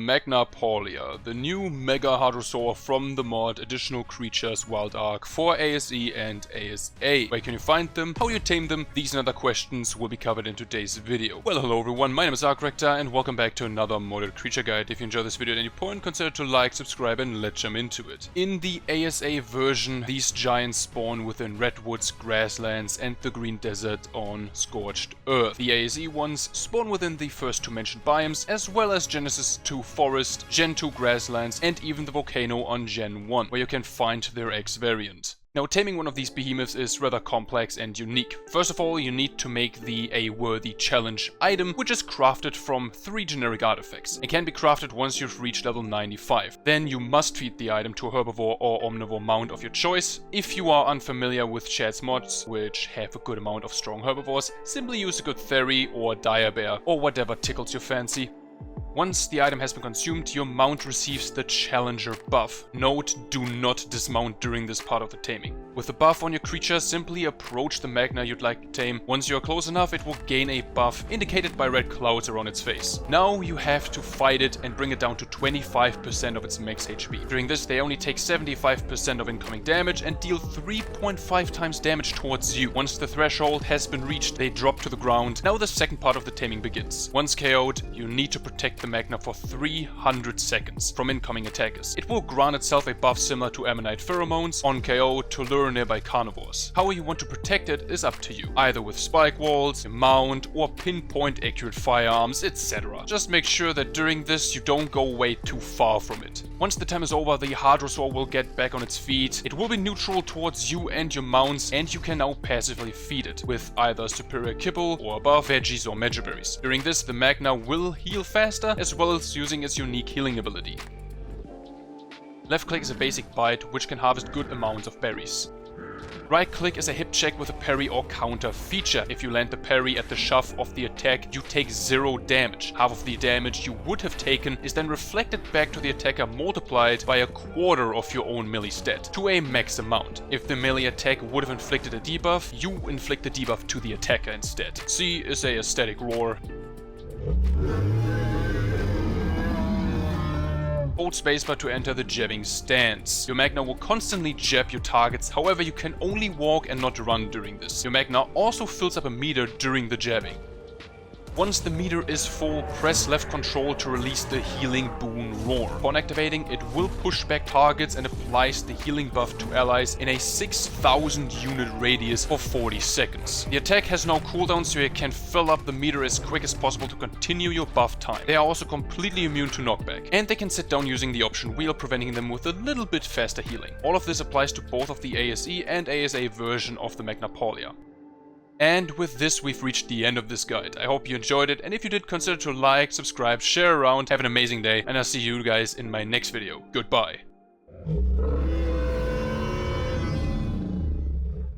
MAGNAPAULIA, the new Mega Hadrosaur from the mod Additional Creatures Wild ARK for ASE and ASA. Where can you find them? How you tame them? These and other questions will be covered in today's video. Well, hello everyone, my name is ARK and welcome back to another modded creature guide. If you enjoy this video at any point, consider to like, subscribe and let's jump into it. In the ASA version, these giants spawn within redwoods, grasslands and the green desert on Scorched Earth. The ASE ones spawn within the first two mentioned biomes, as well as Genesis 2 Forest, Gen 2 Grasslands and even the volcano on Gen 1, where you can find their X variant. Now, taming one of these behemoths is rather complex and unique. First of all, you need to make the A Worthy Challenge item, which is crafted from 3 generic artifacts. It can be crafted once you've reached level 95. Then you must feed the item to a herbivore or omnivore mount of your choice. If you are unfamiliar with Chad's mods, which have a good amount of strong herbivores, simply use a good Theory or Dire Bear or whatever tickles your fancy. Once the item has been consumed, your mount receives the Challenger buff. Note, do not dismount during this part of the taming. With the buff on your creature, simply approach the Magna you'd like to tame. Once you're close enough, it will gain a buff, indicated by red clouds around its face. Now you have to fight it and bring it down to 25% of its max HP. During this, they only take 75% of incoming damage and deal 3.5 times damage towards you. Once the threshold has been reached, they drop to the ground. Now the second part of the taming begins. Once KO'd, you need to protect the Magna for 300 seconds from incoming attackers. It will grant itself a buff similar to Ammonite pheromones on KO to lure nearby carnivores. How you want to protect it is up to you, either with spike walls, a mount, or pinpoint accurate firearms, etc. Just make sure that during this you don't go way too far from it. Once the time is over, the Hadrosaur will get back on its feet. It will be neutral towards you and your mounts, and you can now passively feed it with either superior kibble or above veggies or megaberries. During this, the Magna will heal faster, as well as using its unique healing ability. Left click is a basic bite, which can harvest good amounts of berries. Right click is a hip check with a parry or counter feature. If you land the parry at the shove of the attack, you take 0 damage. Half of the damage you would have taken is then reflected back to the attacker, multiplied by a quarter of your own melee stat to a max amount. If the melee attack would have inflicted a debuff, you inflict the debuff to the attacker instead. C is a static roar. Hold spacebar to enter the jabbing stance. Your Magna will constantly jab your targets, however you can only walk and not run during this. Your Magna also fills up a meter during the jabbing. Once the meter is full, press left control to release the healing boon roar. Upon activating, it will push back targets and applies the healing buff to allies in a 6,000 unit radius for 40 seconds. The attack has no cooldown, so you can fill up the meter as quick as possible to continue your buff time. They are also completely immune to knockback, and they can sit down using the option wheel, preventing them with a little bit faster healing. All of this applies to both of the ASE and ASA version of the MAGNAPAULIA. And with this, we've reached the end of this guide. I hope you enjoyed it, and if you did, consider to like, subscribe, share around, have an amazing day, and I'll see you guys in my next video. Goodbye.